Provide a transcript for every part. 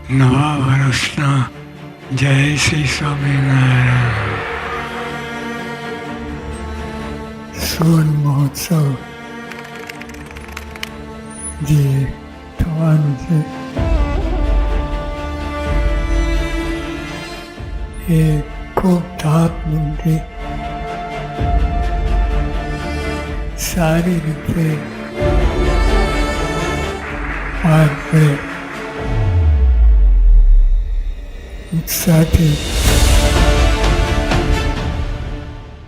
નવા વર્ષના જય શ્રી સ્વામિનારાયણ. સુવર્ણ મહોત્સવ જે થવાનું છે એ ખૂબ ધાકધૂમથી સારી રીતે પાર પડે ઉત્સાહથી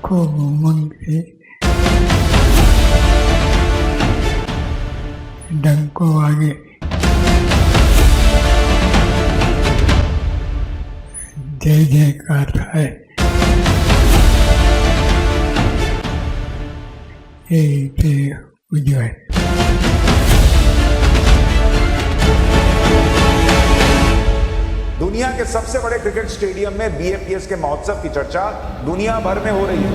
ખૂબ ઉમંગથી ડંકો વાગે જય જયકાર થાય એ રીતે ઉજવાય. दुनिया के सबसे बड़े क्रिकेट स्टेडियम में BAPS के महोत्सव की चर्चा दुनिया भर में हो रही है.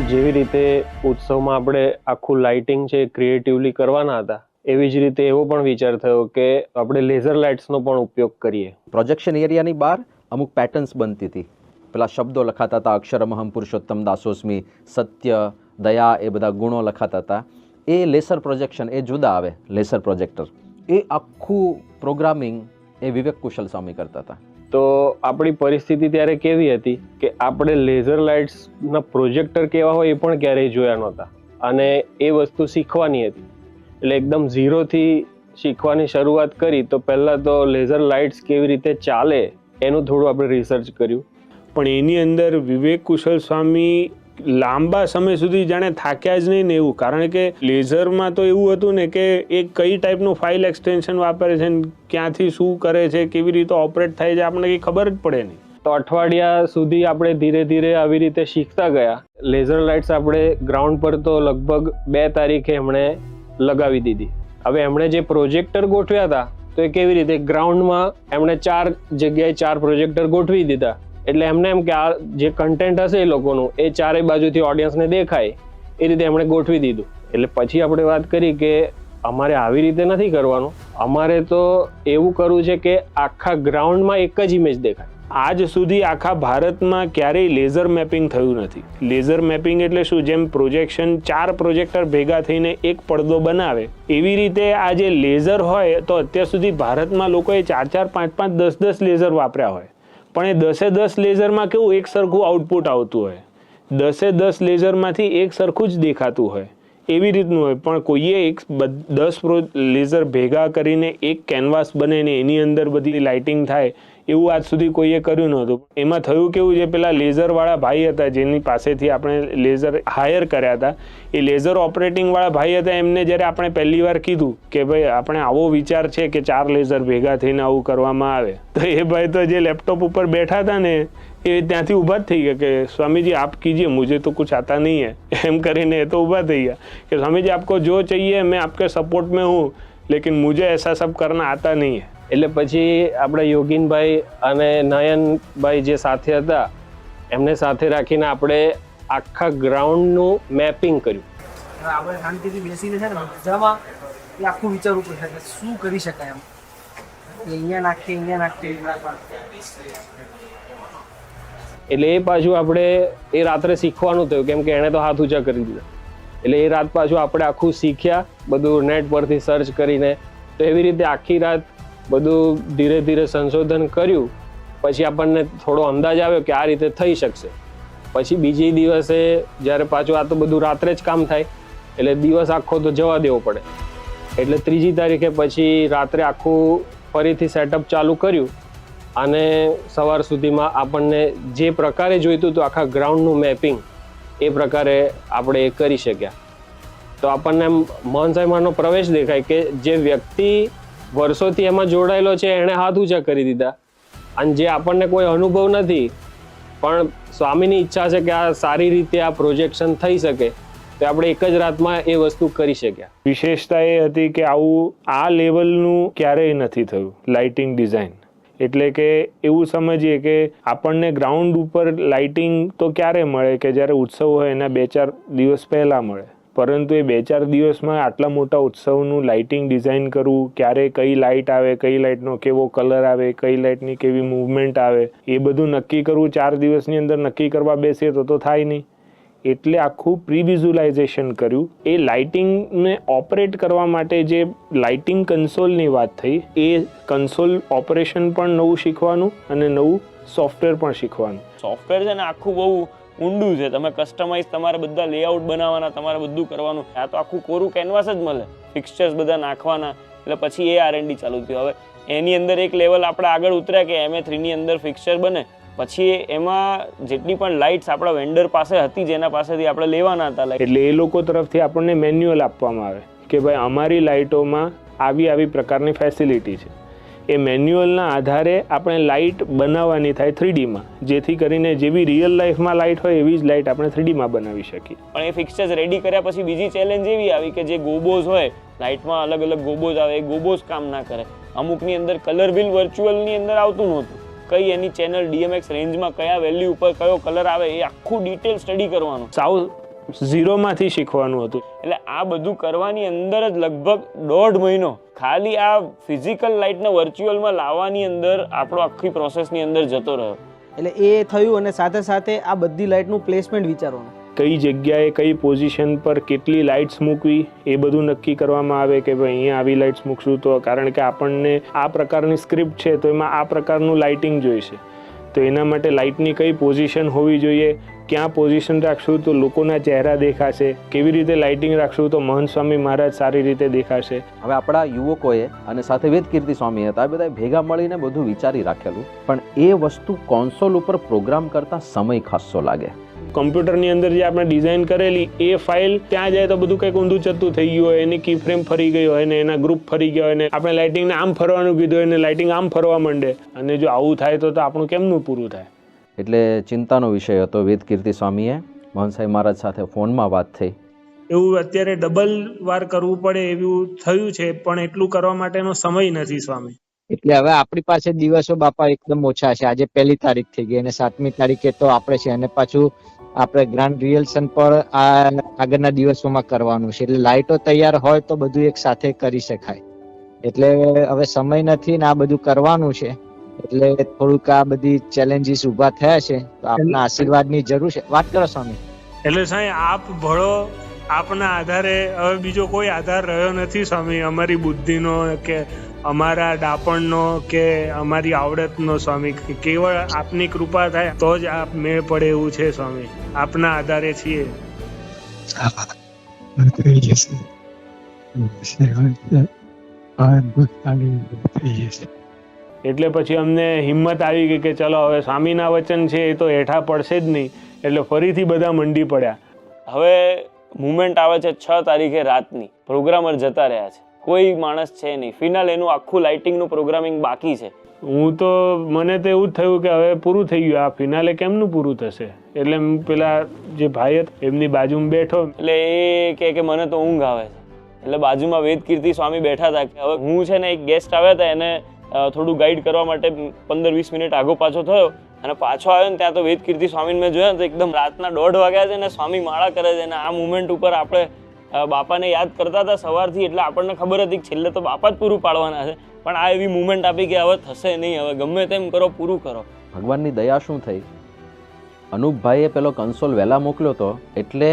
જેવી રીતે ઉત્સવમાં આપણે આખું લાઇટિંગ છે ક્રિએટિવલી કરવાના હતા, એવી જ રીતે એવો પણ વિચાર થયો કે આપણે લેઝર લાઇટ્સનો પણ ઉપયોગ કરીએ. પ્રોજેક્શન એરિયાની બહાર અમુક પેટર્ન્સ બનતી હતી, પેલા શબ્દો લખાતા હતા, અક્ષરમહમ પુરુષોત્તમ દાસોસ્મી, સત્ય, દયા, એ બધા ગુણો લખાતા હતા. એ લેસર પ્રોજેક્શન એ જુદા આવે, લેસર પ્રોજેક્ટર. એ આખું પ્રોગ્રામિંગ એ વિવેક કુશલ સ્વામી કરતા હતા. તો આપણી પરિસ્થિતિ ત્યારે કેવી હતી કે આપણે લેઝર લાઇટ્સના પ્રોજેક્ટર કેવા હોય એ પણ ક્યારેય જોયા નહોતા, અને એ વસ્તુ શીખવાની હતી. એટલે એકદમ ઝીરોથી શીખવાની શરૂઆત કરી. તો પહેલાં તો લેઝર લાઇટ્સ કેવી રીતે ચાલે એનું થોડું આપણે રિસર્ચ કર્યું. પણ એની અંદર વિવેક કુશલ સ્વામી લાંબા સમય સુધી જાણે થાક્યા જ નહીં ને એવું, કારણ કે લેઝરમાં તો એવું હતું ને કે એ કઈ ટાઈપનું ફાઇલ એક્સટેન્શન વાપરે છે, ક્યાંથી શું કરે છે, કેવી રીતે ઓપરેટ થાય છે, આપણને કંઈ ખબર જ પડે નહીં. તો અઠવાડિયા સુધી આપણે ધીરે ધીરે આવી રીતે શીખતા ગયા. લેઝર લાઇટ્સ આપણે ગ્રાઉન્ડ પર તો લગભગ 2 તારીખે એમણે લગાવી દીધી. હવે એમણે જે પ્રોજેક્ટર ગોઠવ્યા હતા તો એ કેવી રીતે ગ્રાઉન્ડમાં એમણે 4 જગ્યાએ 4 પ્રોજેક્ટર ગોઠવી દીધા. એટલે એમને એમ કે આ જે કન્ટેન્ટ હશે એ લોકોનું એ ચારેય બાજુથી ઓડિયન્સને દેખાય એ રીતે એમણે ગોઠવી દીધું. એટલે પછી આપણે વાત કરી કે અમારે આવી રીતે નથી કરવાનું, અમારે તો એવું કરવું છે કે આખા ગ્રાઉન્ડમાં એક જ ઇમેજ દેખાય. આજ સુધી આખા ભારતમાં ક્યારેય લેઝર મેપિંગ થયું નથી. લેઝર મેપિંગ એટલે શું? જેમ પ્રોજેક્શન 4 પ્રોજેક્ટર ભેગા થઈને એક પડદો બનાવે, એવી રીતે આ જે લેઝર હોય તો અત્યાર સુધી ભારતમાં લોકોએ 4-4, 5-5, 10-10 લેઝર વાપર્યા હોય, પણ એ 10-10 લેઝરમાં કેવું એક સરખું આઉટપુટ આવતું હોય, 10-10 લેઝરમાંથી એક સરખું જ દેખાતું હોય, એવી રીતનું હોય. પણ કોઈએ 10 લેઝર ભેગા કરીને એક કેનવાસ બને ને એની અંદર બધી લાઇટિંગ થાય એવું આજ સુધી કોઈએ કર્યું નહોતું. એમાં થયું કેવું છે, પેલા લેઝરવાળા ભાઈ હતા જેની પાસેથી આપણે લેઝર હાયર કર્યા હતા, એ લેઝર ઓપરેટિંગવાળા ભાઈ હતા. એમને જ્યારે આપણે પહેલી વાર કીધું કે ભાઈ આપણે આવો વિચાર છે કે 4 લેઝર ભેગા થઈને આવું કરવામાં આવે, તો એ ભાઈ તો જે લેપટોપ ઉપર બેઠા હતા ને એ ત્યાંથી ઊભા જ થઈ ગયા કે સ્વામીજી આપ કીजिए, मुझे तो कुछ आता नहीं है, એમ કરીને એ તો ઊભા થઈ ગયા કે સ્વામીજી આપકો જો चाहिए मैं आपके सपोर्ट में हूँ, लेकिन मुझे ऐसा सब करना आता नहीं है. એટલે પછી આપણે યોગીનભાઈ અને નયનભાઈ જે સાથે હતા એમને સાથે રાખીને આપણે આખા ગ્રાઉન્ડનું મેપિંગ કર્યું. આપણે શાંતિથી બેસીને છે ને મજામાં એ આખું વિચારવું પડશે કે શું કરી શકાય એમ, અહીંયા નાખીએ. એટલે એ પાછું આપણે એ રાત્રે શીખવાનું થયું, કેમ કે એણે તો હાથ ઊંચા કરી દીધા. એટલે એ રાત પાછું આપણે આખું શીખ્યા, બધું નેટ પરથી સર્ચ કરીને. તો એવી રીતે આખી રાત બધું ધીરે ધીરે સંશોધન કર્યું. પછી આપણને થોડો અંદાજ આવ્યો કે આ રીતે થઈ શકશે. પછી બીજી દિવસે જ્યારે પાછું આ તો બધું રાત્રે જ કામ થાય એટલે દિવસ આખો તો જવા દેવો પડે. એટલે 3જી તારીખે પછી રાત્રે આખું ફરીથી સેટઅપ ચાલુ કર્યું અને સવાર સુધીમાં આપણને જે પ્રકારે જોઈતું હતું આખા ગ્રાઉન્ડનું મેપિંગ એ પ્રકારે આપણે એ કરી શક્યા. તો આપણને મહનસાઈમાંનો પ્રવેશ દેખાય કે જે વ્યક્તિ વર્ષોથી એમાં જોડાયેલો છે એણે હાથ ઊંચા કરી દીધા, અને જે આપણને કોઈ અનુભવ નથી પણ સ્વામીની ઈચ્છા છે કે આ સારી રીતે આ પ્રોજેક્શન થઈ શકે તો આપણે એક જ રાતમાં એ વસ્તુ કરી શક્યા. વિશેષતા એ હતી કે આવું આ લેવલનું ક્યારેય નથી થયું લાઇટિંગ ડિઝાઇન. એટલે કે એવું સમજીએ કે આપણને ગ્રાઉન્ડ ઉપર લાઇટિંગ તો ક્યારે મળે કે જ્યારે ઉત્સવ હોય એના 2-4 દિવસ પહેલાં મળે, પરંતુ એ 2-4 દિવસમાં આટલા મોટા ઉત્સવનું લાઇટિંગ ડિઝાઇન કરવું, ક્યારે કઈ લાઇટ આવે, કઈ લાઇટનો કેવો કલર આવે, કઈ લાઇટની કેવી મૂવમેન્ટ આવે, એ બધું નક્કી કરવું 4 દિવસની અંદર નક્કી કરવા બેસીએ તો થાય નહીં. એટલે આખું પ્રી વિઝ્યુલાઇઝેશન કર્યું. એ લાઇટિંગને ઓપરેટ કરવા માટે જે લાઇટિંગ કન્સોલની વાત થઈ, એ કન્સોલ ઓપરેશન પણ નવું શીખવાનું અને નવું સોફ્ટવેર પણ શીખવાનું. સોફ્ટવેર છે ને આખું બહુ ઊંડું છે. તમે કસ્ટમાઇઝ તમારે બધા લેઆઉટ બનાવવાના, તમારે બધું કરવાનું. આ તો આખું કોરું કેનવાસ જ મળે, ફિક્સચર્સ બધા નાખવાના. એટલે પછી એ R&D ચાલુ થયું. હવે એની અંદર એક લેવલ આપણે આગળ ઉતર્યા કે MA3ની અંદર ફિક્સચર બને, પછી એમાં જેટલી પણ લાઇટ્સ આપણા વેન્ડર પાસે હતી જેના પાસેથી આપણે લેવાના હતા, એટલે એ લોકો તરફથી આપણને મેન્યુઅલ આપવામાં આવે કે ભાઈ અમારી લાઇટોમાં આવી પ્રકારની ફેસિલિટી છે. એ મેન્યુઅલના આધારે આપણે લાઇટ બનાવવાની થાય 3Dમાં, જેથી કરીને જેવી રિયલ લાઈફમાં લાઇટ હોય એવી જ લાઇટ આપણે 3Dમાં બનાવી શકીએ. પણ એ ફિક્સચર્સ રેડી કર્યા પછી બીજી ચેલેન્જ એવી આવી કે જે ગોબોઝ હોય લાઇટમાં, અલગ અલગ ગોબોઝ આવે, એ ગોબોઝ કામ ના કરે. અમુકની અંદર કલર વ્હીલ વર્ચ્યુઅલની અંદર આવતું નહોતું. કઈ એની ચેનલ DMX રેન્જમાં કયા વેલ્યુ ઉપર કયો કલર આવે એ આખું ડિટેલ સ્ટડી કરવાનું, સાવ ઝીરોમાંથી શીખવાનું હતું. એટલે આ બધું કરવાની અંદર જ લગભગ 1.5 મહિનો ખાલી આ ફિઝિકલ લાઇટને વર્ચ્યુઅલમાં લાવવાની અંદર આપણો આખી પ્રોસેસની અંદર જતો રહ્યો. એટલે એ થયું અને સાથે સાથે આ બધી લાઇટનું પ્લેસમેન્ટ વિચારવાનું, કઈ જગ્યાએ કઈ પોઝિશન પર કેટલી લાઇટ્સ મૂકવી એ બધું નક્કી કરવામાં આવે કે ભાઈ અહીંયા આવી લાઇટ્સ મૂકશું તો, કારણ કે આપણને આ પ્રકારની સ્ક્રિપ્ટ છે તો એમાં આ પ્રકારનું લાઇટિંગ જોઈશે, તો એના માટે લાઇટની કઈ પોઝિશન હોવી જોઈએ, ક્યાં પોઝિશન રાખશું તો લોકોના ચહેરા દેખાશે, કેવી રીતે લાઇટિંગ રાખશું તો મહંત સ્વામી મહારાજ સારી રીતે દેખાશે. હવે આપણા યુવકોએ અને સાથે વેદકીર્તિ સ્વામી હતા, આ બધા ભેગા મળીને બધું વિચારી રાખેલું, પણ એ વસ્તુ કોન્સોલ ઉપર પ્રોગ્રામ કરતા સમય ખાસ્સો લાગે. કમ્પ્યુટરની અંદર જે આપણે ડિઝાઇન કરેલી એ ફાઇલ ત્યાં જાય તો બધું કંઈક ઊંધું ચતું થઈ ગયું હોય, એની કી ફ્રેમ ફરી ગઈ હોય ને એના ગ્રુપ ફરી ગયા હોય ને આપણે લાઇટિંગને આમ ફરવાનું કીધું હોય ને લાઇટિંગ આમ ફરવા માંડે, અને જો આવું થાય તો આપણું કેમનું પૂરું થાય. એટલે ચિંતાનો વિષય હતો. વેદકીર્તિ સ્વામીએ મહંત સાહેબ મહારાજ સાથે ફોનમાં વાત થઈ. એવું અત્યારે ડબલ વાર કરવું પડે એવું થયું છે, પણ એટલું કરવા માટેનો સમય નથી સ્વામી. એટલે હવે આપણી પાસે દિવસો બાપા એકદમ ઓછા છે. આજે 1લી તારીખ થઈ ગઈ અને 7મી તારીખે તો આપણે છે, અને પાછું આપણે ગ્રાન્ડ રિહર્સલ પર આ આગળના દિવસોમાં કરવાનું છે. એટલે લાઇટો તૈયાર હોય તો બધું એક સાથે કરી શકાય. એટલે હવે સમય નથી ને આ બધું કરવાનું છે, એટલે થોડુંક આ બધી ચેલેન્જીસ ઊભા થયા છે, તો આપના આશીર્વાદની જરૂર છે. વાત કરો સ્વામી. એટલે સાહેબ આપ ભળો, આપના આધારે હવે બીજો કોઈ આધાર રહ્યો નથી સ્વામી, અમારી બુદ્ધિનો કે અમારા ડાપણનો કે અમારી આવડતનો સ્વામી. કેવળ આપની કૃપા થાય તો જ આપ મેળ પડે એવું છે સ્વામી. આપના આધારે છીએ. થઈ જશે, થઈ જશે. એટલે પછી અમને હિંમત આવી ગઈ કે ચલો હવે સ્વામીના વચન છે એ તો હેઠા પડશે જ નહીં, એટલે ફરીથી બધા મંડી પડ્યા. હવે મુમેન્ટ આવે છે 6 તારીખે રાતની, પ્રોગ્રામર જતા રહ્યા છે, કોઈ માણસ છે નહીં. ફિનાલ એનું આખું લાઇટિંગનું પ્રોગ્રામિંગ બાકી છે. હું તો મને તો એવું જ થયું કે હવે પૂરું થઈ ગયું, આ ફિનાલે કેમનું પૂરું થશે. એટલે પેલા જે ભાઈ હતા એમની બાજુમાં બેઠો, એટલે એ કે મને તો ઊંઘ આવે છે. એટલે બાજુમાં વેદકીર્તિ સ્વામી બેઠા હતા. કે હવે હું છે ને એક ગેસ્ટ આવ્યા હતા, એને થોડું ગાઈડ કરવા માટે 15-20 મિનિટ આગો પાછો થયો, અને પાછો આવ્યો ને ત્યાં તો વેદકીર્તિ સ્વામીને મેં જોયા તો એકદમ રાતના 1:30 વાગ્યા છે ને સ્વામી માળા કરે છે. અને આ મુમેન્ટ ઉપર આપણે બાપાને યાદ કરતા હતા સવારથી, એટલે આપણને ખબર હતી કે છેલ્લે તો બાપા જ પૂરું પાડવાના છે, પણ આ એવી મુમેન્ટ આપી કે હવે થશે નહીં, હવે ગમે તેમ કરો પૂરું કરો. ભગવાનની દયા શું થઈ, અનુપભાઈએ પેલો કન્સોલ વહેલા મોકલ્યો હતો, એટલે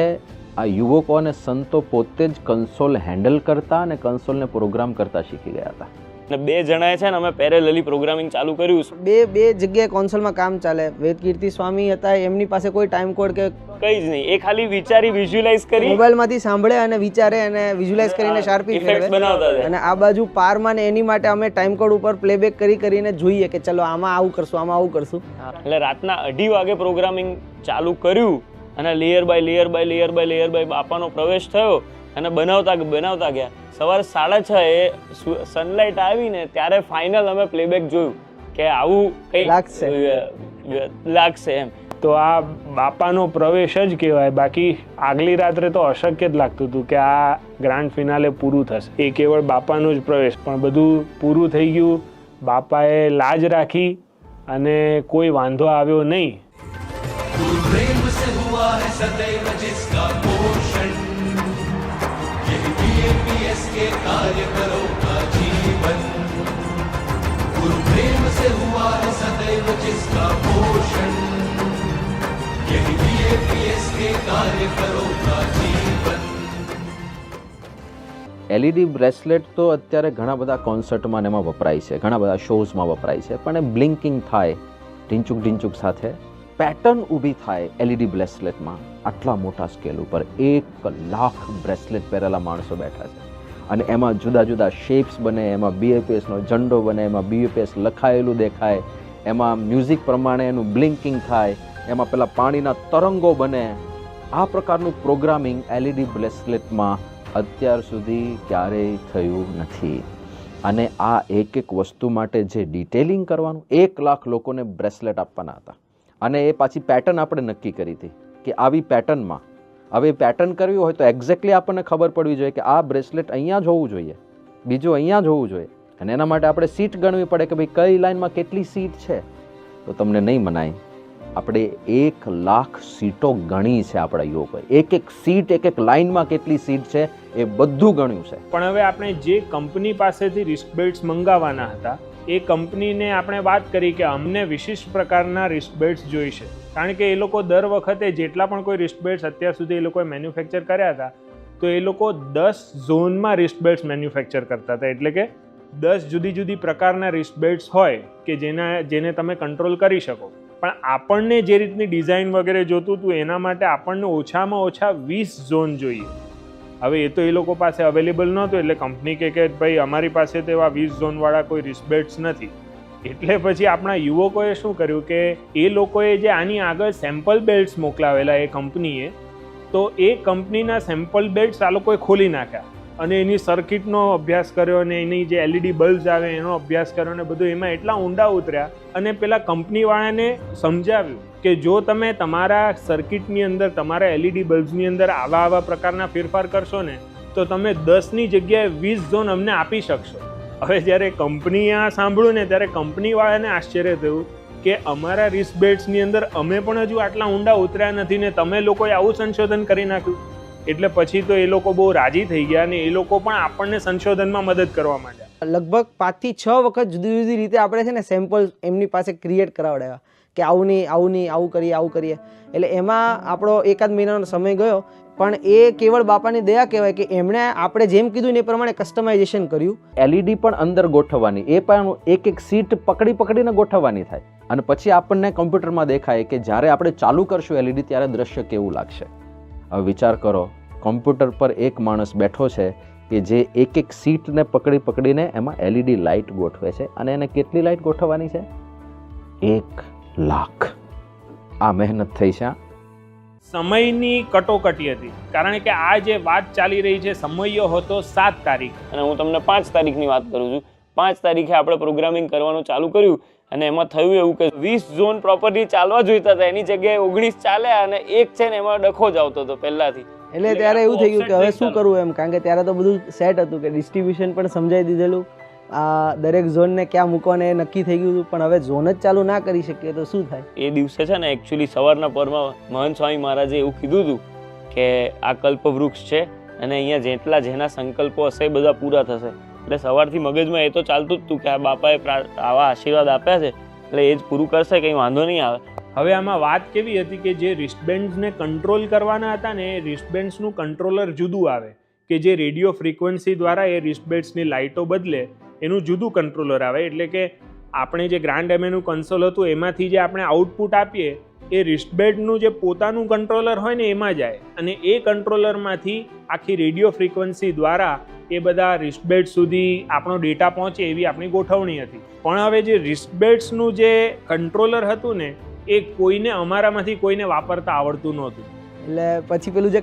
આ યુવકો અને સંતો પોતે જ કન્સોલ હેન્ડલ કરતા અને કન્સોલને પ્રોગ્રામ કરતા શીખી ગયા હતા. અને 2 જણાએ છે ને અમે પેરેલલી પ્રોગ્રામિંગ ચાલુ કર્યું. બે જગ્યાએ કોન્સોલમાં કામ ચાલે. વેદકીર્તિ સ્વામી હતા, એમની પાસે કોઈ ટાઈમ કોડ કે કઈ જ નહીં, એ ખાલી વિચારી વિઝ્યુઅલાઇઝ કરી, મોબાઈલમાંથી સાંભળે અને વિચારે અને વિઝ્યુઅલાઇઝ કરીને શાર્પી ઇફેક્ટ્સ બનાવતા હતા. અને આ બાજુ પારમાં ને એની માટે અમે ટાઈમ કોડ ઉપર પ્લેબેક કરીને જોઈએ કે ચલો આમાં આવું કરશું, આમાં આવું કરશું. એટલે રાતના 2:30 વાગે પ્રોગ્રામિંગ ચાલુ કર્યું, અને layer by layer by layer by layer by બાપાનો પ્રવેશ થયો, અને બનાવતા ગયા. સવારે 6:30 એ સનલાઇટ આવીને ત્યારે ફાઇનલ અમે પ્લેબેક જોયું કે આવું કંઈ લાગશે એમ. તો આ બાપાનો પ્રવેશ જ કહેવાય. બાકી આગલી રાત્રે તો અશક્ય જ લાગતું હતું કે આ ગ્રાન્ડ ફિનાલે પૂરું થશે. એ કેવળ બાપાનો જ પ્રવેશ, પણ બધું પૂરું થઈ ગયું. બાપાએ લાજ રાખી અને કોઈ વાંધો આવ્યો નહીં. એલઈડી બ્રેસલેટ તો અત્યારે ઘણા બધા કોન્સર્ટમાં એમાં વપરાય છે, ઘણા બધા શોઝમાં વપરાય છે, પણ એ બ્લિંકિંગ થાય ઢીંચુક ઢીંચુક સાથે પેટર્ન ઊભી થાય એલઈડી બ્રેસલેટમાં. આટલા મોટા સ્કેલ ઉપર 1 લાખ બ્રેસલેટ પહેરેલા માણસો બેઠા છે અને એમાં જુદા જુદા શેપ્સ બને, એમાં BAPSનો ઝંડો બને, એમાં BAPS લખાયેલું દેખાય, એમાં મ્યુઝિક પ્રમાણે એનું બ્લિંકિંગ થાય, એમાં પેલા પાણીના તરંગો બને. આ પ્રકારનું પ્રોગ્રામિંગ એલઈડી બ્રેસલેટમાં અત્યાર સુધી ક્યારેય થયું નથી. અને આ એક એક વસ્તુ માટે જે ડિટેલિંગ કરવાનું, 1 લાખ લોકોને બ્રેસલેટ આપવાના હતા અને એ પાછી પેટર્ન આપણે નક્કી કરી હતી કે આવી પેટર્નમાં હવે પેટર્ન કરવી હોય તો એક્ઝેક્ટલી આપણને ખબર પડવી જોઈએ કે આ બ્રેસલેટ અહીંયા જ હોવું જોઈએ, બીજું અહીંયા જ હોવું જોઈએ. અને એના માટે આપણે સીટ ગણવી પડે કે ભાઈ કઈ લાઈનમાં કેટલી સીટ છે. તો તમને નહીં મનાય, આપણે 1 લાખ સીટો ગણી છે આપણા યુવકોએ. એક એક સીટ, એક એક લાઈનમાં કેટલી સીટ છે એ બધું ગણ્યું છે. પણ હવે આપણે જે કંપની પાસેથી રિસ્ટબેલ્ટ્સ મંગાવવાના હતા એ કંપનીને આપણે વાત કરી કે અમને વિશિષ્ટ પ્રકારના રિસ્ટબેલ્ટ્સ જોઈશે, કારણ કે એ લોકો દર વખતે જેટલા પણ કોઈ રિસ્ટબેલ્ટ્સ અત્યાર સુધી એ લોકોએ મેન્યુફેક્ચર કર્યા હતા તો એ લોકો 10 ઝોનમાં રિસ્ટબેલ્ટ્સ મેન્યુફેક્ચર કરતા હતા. એટલે કે 10 જુદી જુદી પ્રકારના રિસ્ટબેલ્ટ્સ હોય કે જેને તમે કંટ્રોલ કરી શકો. પણ આપણને જે રીતની ડિઝાઇન વગેરે જોતું હતું એના માટે આપણને ઓછામાં ઓછા 20 ઝોન જોઈએ. હવે એ તો એ લોકો પાસે અવેલેબલ નહોતું, એટલે કંપની કે ભાઈ અમારી પાસે તો એવા 20 ઝોનવાળા કોઈ રિસ્ટબેલ્ટ્સ નથી. એટલે પછી આપણા યુવકોએ શું કર્યું કે એ લોકોએ જે આની આગળ સેમ્પલ બેલ્ટ્સ મોકલાવેલા એ કંપનીએ, તો એ કંપનીના સેમ્પલ બેલ્ટ્સ આ લોકોએ ખોલી નાખ્યા અને એની સર્કિટનો અભ્યાસ કર્યો અને એની જે LED બલ્બ્સ આવે એનો અભ્યાસ કર્યો અને બધું એમાં એટલા ઊંડા ઉતર્યા અને પેલા કંપનીવાળાને સમજાવ્યું કે જો તમે તમારા સર્કિટની અંદર, તમારા LED બલ્બ્સની અંદર આવા પ્રકારના ફેરફાર કરશો ને તો તમે 10ની જગ્યાએ 20 ઝોન અમને આપી શકશો. હવે જ્યારે કંપનીએ આ સાંભળ્યું ને ત્યારે કંપનીવાળાને આશ્ચર્ય થયું કે અમારા રિસ્ટબેલ્ટ્સની અંદર અમે પણ હજુ આટલા ઊંડા ઉતર્યા નથી ને તમે લોકોએ આવું સંશોધન કરી નાખ્યું. એટલે પછી તો એ લોકો બહુ રાજી થઈ ગયા અને એ લોકો પણ આપણને સંશોધનમાં મદદ કરવા માંડ્યા. લગભગ 5 થી 6 વખત જુદી જુદી રીતે આપણે છે ને સેમ્પલ એમની પાસે ક્રિએટ કરાવડાવ્યા કે આવું નહીં, આવું કરીએ. એટલે એમાં આપણો 1-8 મહિનાનો સમય ગયો, પણ એ કેવળ બાપાની દયા કહેવાય કે એમણે આપણે જેમ કીધું એ પ્રમાણે કસ્ટમાઇઝેશન કર્યું. LED પણ અંદર ગોઠવવાની, એ પણ એક એક સીટ પકડીને ગોઠવવાની થાય અને પછી આપણને કમ્પ્યુટરમાં દેખાય કે જ્યારે આપણે ચાલુ કરશું LED ત્યારે દ્રશ્ય કેવું લાગશે. હવે વિચાર કરો, કમ્પ્યુટર પર એક માણસ બેઠો છે કે જે એક એક સીટને પકડીને એમાં LED લાઇટ ગોઠવે છે અને એને કેટલી લાઇટ ગોઠવવાની છે? 1 લાખ. આ મહેનત થઈ છે. સમયની કટોકટી હતી, કારણ કે આ જે વાત ચાલી રહી છે સમયો હતો 7 તારીખ અને હું તમને 5 તારીખની વાત કરું છું. 5 તારીખે આપણે પ્રોગ્રામિંગ કરવાનું ચાલુ કર્યું અને એમાં થયું એવું કે 20 ઝોન પ્રોપરલી ચાલવા જોઈતા હતા, એની જગ્યાએ 19 ચાલ્યા અને એક છે ને એમાં ડખો જ આવતો હતો પહેલાથી. એટલે ત્યારે એવું થઈ ગયું કે હવે શું કરવું એમ, કારણ કે ત્યારે તો બધું સેટ હતું કે ડિસ્ટ્રીબ્યુશન પણ સમજાઈ દીધેલું, આ દરેક ઝોનને ક્યાં મૂકવાને એ નક્કી થઈ ગયું હતું. પણ હવે ઝોન જ ચાલુ ના કરી શકીએ તો શું થાય? એ દિવસે છે ને એકચ્યુઅલી સવારના પરમાં મહંત સ્વામી મહારાજે એવું કીધું હતું કે આ કલ્પવૃક્ષ છે અને અહીંયા જેના સંકલ્પો હશે એ બધા પૂરા થશે. એટલે સવારથી મગજમાં એ તો ચાલતું જ હતું કે આ બાપાએ આવા આશીર્વાદ આપ્યા છે એટલે એ જ પૂરું કરશે, કંઈ વાંધો નહીં આવે. હવે આમાં વાત કેવી હતી કે જે રિસ્ટબેન્ડ્સને કંટ્રોલ કરવાના હતા ને એ રિસ્ટબેન્ડ્સનું કંટ્રોલર જુદું આવે કે જે રેડિયો ફ્રીક્વન્સી દ્વારા એ રિસ્ટબેન્ડ્સની લાઇટો બદલે એનું જુદું કંટ્રોલર આવે. એટલે કે આપણે જે ગ્રાન્ડ એમએનું કન્સોલ હતું એમાંથી જે આપણે આઉટપુટ આપીએ એ રિસ્ટબેન્ડનું જે પોતાનું કંટ્રોલર હોય ને એમાં જાય અને એ કંટ્રોલરમાંથી આખી રેડિયો ફ્રીક્વન્સી દ્વારા એ બધા રિસ્ટબેન્ડ સુધી આપણો ડેટા પહોંચે એવી આપણી ગોઠવણી હતી. પણ હવે જે રિસ્ટબેન્ડ્સનું જે કંટ્રોલર હતું ને એ અમારામાંથી કોઈને વાપરતા આવડતું નહોતું. એટલે પછી પેલું જે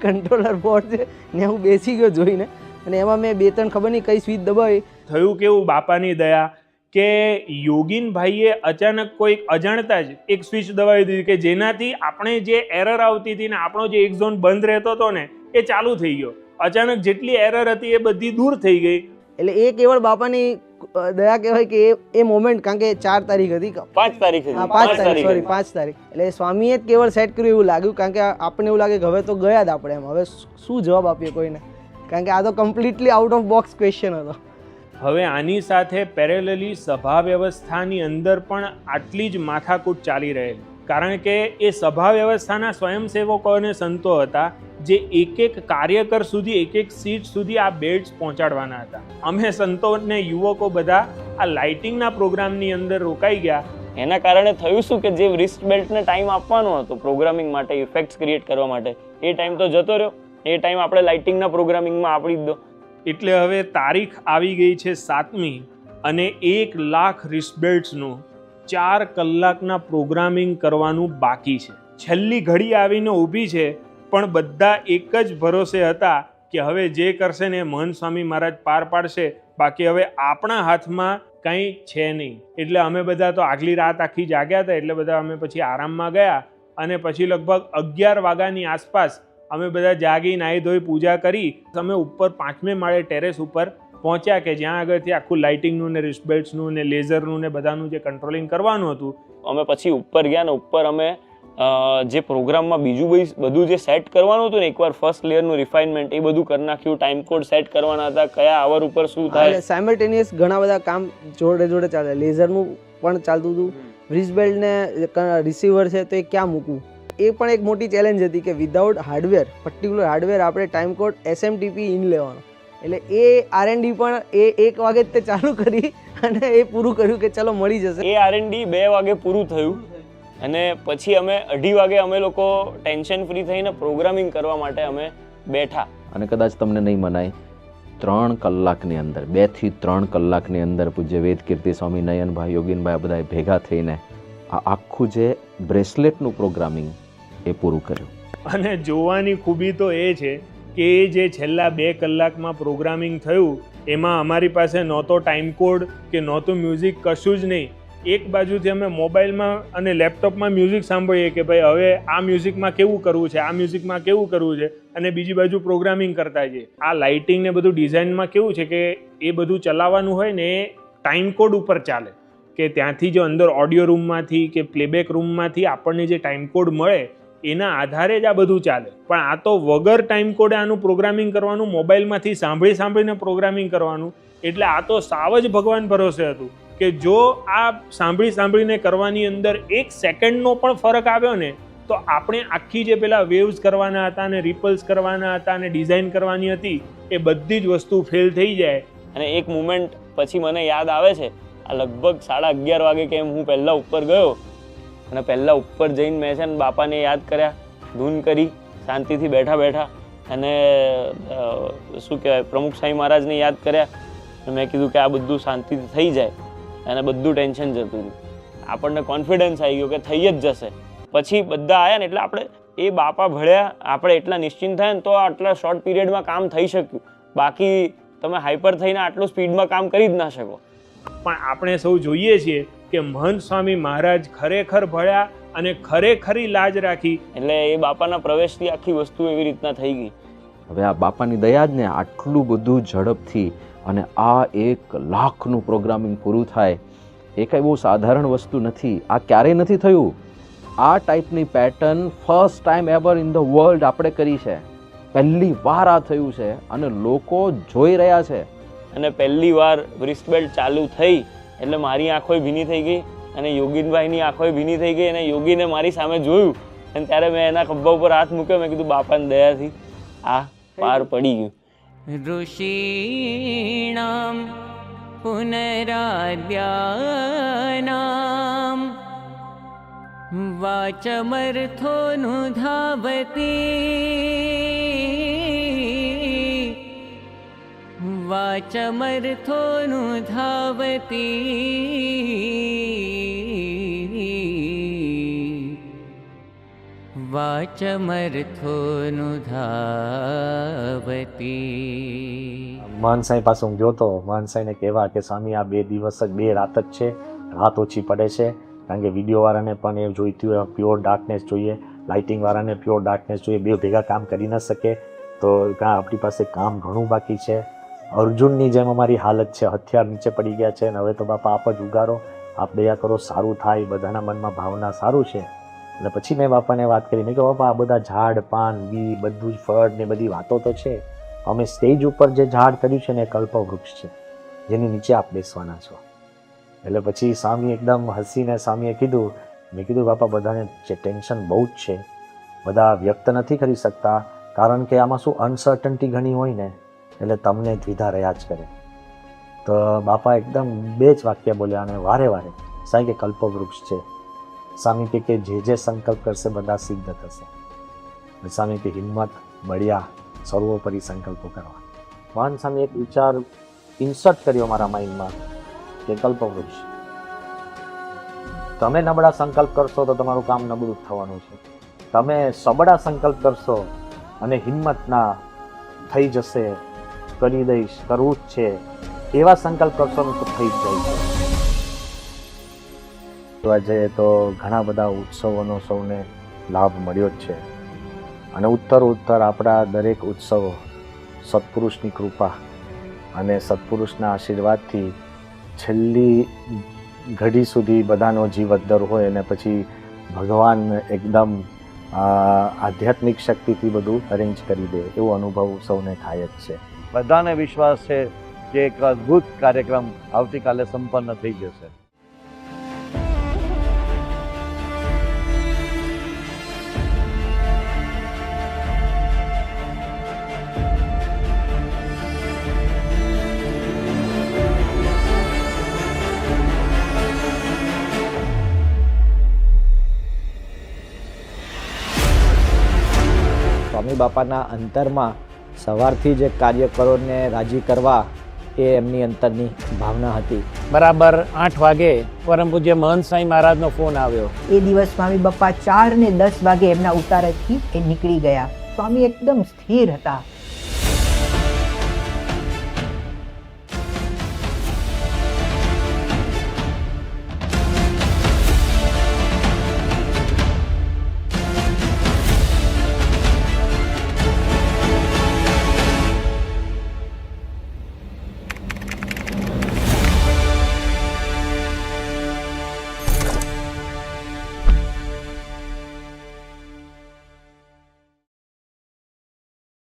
કંટ્રોલર બોર્ડ છે ને હું બેસી ગયો જોઈને અને એમાં મેં 2-3 ખબર નહીં કઈ સ્વિચ દબાવી. થયું કેવું, બાપાની દયા કે યોગીનભાઈએ અચાનક કોઈક અજાણતા જ એક સ્વિચ દબાવી દીધી કે જેનાથી આપણે જે એરર આવતી હતી ને આપણો જે એક ઝોન બંધ રહેતો હતો ને એ ચાલુ થઈ ગયો. અચાનક જેટલી એરર હતી એ બધી દૂર થઈ ગઈ. એટલે એ કેવળ બાપાની દયા કહેવાય કે એ મોમેન્ટ, કારણ કે 4 તારીખ હતી, 5 તારીખ હતી. 5 તારીખ, સોરી 5 તારીખ, એટલે સ્વામીએ જ કેવળ સેટ કર્યું એવું લાગ્યું, કારણ કે આપણને એવું લાગે કે હવે તો ગયા જ આપણે એમ, હવે શું જવાબ આપીએ કોઈને, કારણ કે આ તો completely out of box question હતો. હવે આની સાથે પેરેલલી સભા વ્યવસ્થાની અંદર પણ આટલી જ માથાકૂટ ચાલી રહેલી, કારણ કે એ સભા વ્યવસ્થાના સ્વયંસેવકો અને સંતો હતા જે એક એક કાર્યકર સુધી, એક એક સીટ સુધી આ બેડ્સ પહોંચાડવાના હતા. અમે સંતો અને યુવકો બધા આ લાઇટિંગના પ્રોગ્રામની અંદર રોકાઈ ગયા. એના કારણે થયું શું કે જે રિસ્ટ બેલ્ટને ટાઈમ આપવાનો હતો પ્રોગ્રામિંગ માટે, ઇફેક્ટ્સ ક્રિએટ કરવા માટે, એ ટાઈમ તો જતો રહ્યો. એ ટાઈમ આપણે લાઇટિંગના પ્રોગ્રામિંગમાં આપી દીધો. એટલે હવે તારીખ આવી ગઈ છે 7મી અને 1 લાખ રિસ્ટબેલ્ટ્સનું 4 કલાકના પ્રોગ્રામિંગ કરવાનું બાકી છે. છેલ્લી ઘડી આવીને ઊભી છે, પણ બધા એક જ ભરોસે હતા કે હવે જે કરશે ને મહંત સ્વામી મહારાજ પાર પાડશે, બાકી હવે આપણા હાથમાં કંઈ છે નહીં. એટલે અમે બધા તો આગલી રાત આખી જાગ્યા હતા, એટલે બધા અમે પછી આરામમાં ગયા અને પછી લગભગ 11 વાગ્યાની આસપાસ અમે બધા જાગી, નાહી ધોઈ, પૂજા કરી અમે ઉપર 5મે માળે ટેરેસ ઉપર પહોંચ્યા કે જ્યાં આગળથી આખું લાઇટિંગનું ને રિસ્ટબેલ્ટ્સનું ને લેઝરનું ને બધાનું જે કંટ્રોલિંગ કરવાનું હતું. અમે પછી ઉપર ગયા ને ઉપર અમે જે પ્રોગ્રામમાં બીજું બધું જે સેટ કરવાનું હતું ને, એકવાર ફર્સ્ટ લેયરનું રિફાઇનમેન્ટ એ બધું કરી નાખ્યું. ટાઈમ કોડ સેટ કરવાના હતા, કયા આવર ઉપર શું થાય. સાયમલ્ટેનિયસ ઘણા બધા કામ જોડે જોડે ચાલે. લેઝરનું પણ ચાલતું હતું, રિસ્ટબેલ્ટ ને રિસીવર છે તો એ ક્યાં મૂકવું, એ પણ એક મોટી ચેલેન્જ હતી કે વિધાઉટ હાર્ડવેર, પર્ટિક્યુલર હાર્ડવેર આપણે ટાઈમ કોડ SMTP ઇન લેવાનો. એટલે એ R&D પણ એ 1 વાગે જ તે ચાલુ કરી અને એ પૂરું કર્યું કે ચલો મળી જશે. એ R&D 2 વાગે પૂરું થયું અને પછી અમે 2:30 વાગે અમે લોકો ટેન્શન ફ્રી થઈને પ્રોગ્રામિંગ કરવા માટે અમે બેઠા. અને કદાચ તમને નહીં મનાય, 3 કલાકની અંદર, 2 થી 3 કલાકની અંદર પૂજ્ય વેદકીર્તિ સ્વામી, નયનભાઈ, યોગીનભાઈ બધાએ ભેગા થઈને આ આખું જે બ્રેસલેટનું પ્રોગ્રામિંગ એ પૂરું કર્યું. અને જોવાની ખૂબી તો એ છે કે એ જે છેલ્લા 2 કલાકમાં પ્રોગ્રામિંગ થયું એમાં અમારી પાસે નહોતો ટાઈમ કોડ કે નહોતું મ્યુઝિક, કશું જ નહીં. એક બાજુથી અમે મોબાઈલમાં અને લેપટોપમાં મ્યુઝિક સાંભળીએ કે ભાઈ હવે આ મ્યુઝિકમાં કેવું કરવું છે, આ મ્યુઝિકમાં કેવું કરવું છે, અને બીજી બાજુ પ્રોગ્રામિંગ કરતા જઈએ. આ લાઇટિંગ ને બધું ડિઝાઇનમાં કેવું છે કે એ બધું ચલાવવાનું હોય ને એ ટાઈમ કોડ ઉપર ચાલે, કે ત્યાંથી જો અંદર ઓડિયો રૂમમાંથી કે પ્લેબેક રૂમમાંથી આપણને જે ટાઈમ કોડ મળે એના આધારે જ આ બધું ચાલે. પણ આ તો વગર ટાઈમ કોડે આનું પ્રોગ્રામિંગ કરવાનું, મોબાઈલમાંથી સાંભળીને પ્રોગ્રામિંગ કરવાનું. એટલે આ તો સાવ જ ભગવાન ભરોસે હતું કે જો આ સાંભળીને કરવાની અંદર 1 સેકન્ડનો પણ ફરક આવ્યો ને તો આપણે આખી જે પેલા વેવ્સ કરવાના હતા ને રિપલ્સ કરવાના હતા ને ડિઝાઇન કરવાની હતી એ બધી જ વસ્તુ ફેલ થઈ જાય. અને એક મુમેન્ટ પછી મને યાદ આવે છે, આ લગભગ 11:30 વાગે કે હું પહેલાં ઉપર ગયો અને પહેલાં ઉપર જઈને મેં છે ને બાપાને યાદ કર્યા, ધૂન કરી, શાંતિથી બેઠા અને શું કહેવાય પ્રમુખ સ્વામી મહારાજને યાદ કર્યા. મેં કીધું કે આ બધું શાંતિથી થઈ જાય અને બધું ટેન્શન જતું હતું. આપણને કોન્ફિડન્સ આવી ગયો કે થઈ જ જશે. પછી બધા આવ્યા ને એટલે આપણે એ બાપા ભળ્યા, આપણે એટલા નિશ્ચિંત થયા ને તો આટલા શોર્ટ પીરિયડમાં કામ થઈ શક્યું. બાકી તમે હાઈપર થઈને આટલું સ્પીડમાં કામ કરી જ ના શકો. પણ આપણે સૌ જોઈએ છીએ કે મહંત સ્વામી મહારાજ ખરેખર ભળ્યા અને ખરેખરી લાજ રાખી. એટલે એ બાપાના પ્રવેશથી આખી વસ્તુ એવી રીતના થઈ ગઈ. હવે આ બાપાની દયા જ ને આટલું બધું ઝડપથી અને આ 1 લાખનું પ્રોગ્રામિંગ પૂરું થાય એ કંઈ બહુ સાધારણ વસ્તુ નથી. આ ક્યારેય નથી થયું. આ ટાઈપની pattern first time ever in the world આપણે કરી છે. પહેલી વાર આ થયું છે અને લોકો જોઈ રહ્યા છે. અને પહેલી વાર રિસ્ટબેલ્ટ ચાલુ થઈ એટલે મારી આંખો ભીની થઈ ગઈ અને યોગીનભાઈની આંખો ભીની થઈ ગઈ અને યોગીને મારી સામે જોયું અને ત્યારે મેં એના ખભા ઉપર હાથ મૂક્યો. મેં કીધું બાપાની દયાથી આ પાર પડી ગયું. ऋषीणां पुनराद्यानां वाचमर्थोऽनुधावति વાચમર્થોનું ધાવતી. મહાનસાઈ પાસે હું ગયો તો મહાનસાઈને કહેવા કે સ્વામી આ 2 દિવસ જ 2 રાત જ છે, રાત ઓછી પડે છે, કારણ કે વિડીયોવાળાને પણ એ જોઈતી હોય પ્યોર ડાર્કનેસ જોઈએ, લાઇટિંગવાળાને પ્યોર ડાર્કનેસ જોઈએ, 2 ભેગા કામ કરી ન શકે, તો આપણી પાસે કામ ઘણું બાકી છે. અર્જુનની જેમ અમારી હાલત છે, હથિયાર નીચે પડી ગયા છે, અને હવે તો બાપા આપ જ ઉગારો, આપ દયા કરો, સારું થાય, બધાના મનમાં ભાવના સારું છે. અને પછી મેં બાપાને વાત કરી, મેં કહ્યું બાપા આ બધા ઝાડ પાન બી બધું જ ફળ ને બધી વાતો તો છે, અમે સ્ટેજ ઉપર જે ઝાડ કર્યું છે ને એ કલ્પવૃક્ષ છે, જેની નીચે આપ બેસવાના છો. એટલે પછી સ્વામી એકદમ હસીને સ્વામીએ કીધું, મેં કીધું બાપા બધાને જે ટેન્શન બહુ જ છે, બધા વ્યક્ત નથી કરી શકતા, કારણ કે આમાં શું અનસર્ટનિટી ઘણી હોય ને, એટલે તમને દ્વિધા રહ્યા જ કરે. તો બાપા એકદમ 2 જ વાક્ય બોલ્યા, અને વારે વારે સાહેબ કે કલ્પવૃક્ષ છે. સ્વામી કે જે સંકલ્પ કરશે બધા સિદ્ધ થશે. સ્વામી કે હિંમત બળિયા સર્વોપરી સંકલ્પો કરવા. મહાન સ્વામી એક વિચાર ઇન્સર્ટ કર્યો મારા માઇન્ડમાં કે કલ્પવૃક્ષ, તમે નબળા સંકલ્પ કરશો તો તમારું કામ નબળું થવાનું છે, તમે સબળા સંકલ્પ કરશો અને હિંમત ના થઈ જશે, કરી દઈશ, કરવું જ છે, એવા સંકલ્પ કરશો ને તો થઈ જ જાય છે. જોવા જઈએ તો ઘણા બધા ઉત્સવોનો સૌને લાભ મળ્યો જ છે, અને ઉત્તર આપણા દરેક ઉત્સવો સત્પુરુષની કૃપા અને સત્પુરુષના આશીર્વાદથી છેલ્લી ઘડી સુધી બધાનો જીવતદર હોય, અને પછી ભગવાન એકદમ આધ્યાત્મિક શક્તિથી બધું અરેન્જ કરી દે, એવો અનુભવ સૌને થાય જ છે. બધાને વિશ્વાસ છે કે એક અદ્ભુત કાર્યક્રમ આવતીકાલે સંપન્ન થઈ જશે. સ્વામી બાપાના અંતરમાં સવારથી જ કાર્યકરોને રાજી કરવા એ એમની અંતરની ભાવના હતી. બરાબર 8 વાગે પરમ પૂજ્ય મહંત સાંઈ મહારાજનો ફોન આવ્યો. એ દિવસ સ્વામી બાપા 4 ને 10 વાગે એમના ઉતારેથી એ નીકળી ગયા. સ્વામી એકદમ સ્થિર હતા.